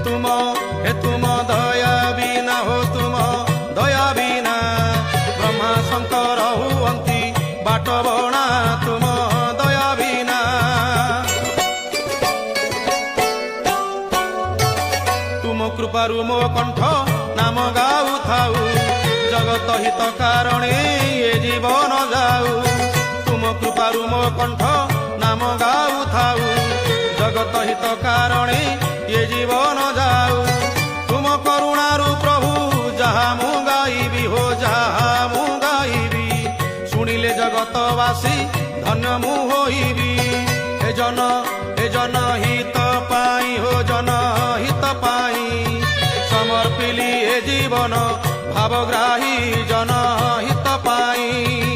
तुम दया बिना हो तुम दया बिना ब्रह्मा शंकर हुअंती बाट बणा तुम दया बिना। तुम कृपारु मो कंठ नाम गाऊ थाऊ जगत हित कारणे ये जीवन जाऊ। तुम कृपारु मो कंठ नाम गाऊ थाऊ जगत हित कारणे ये जीवन जाऊ। तुम करुणारु प्रभु जहा मु गाइबी हो जहा मु गाइबी शुणिले जगतवासी धन्य मु होइबी। हे जन हित पाई हो जन हित पाई समर्पिली हे जीवन भावग्राही जन हित पाई।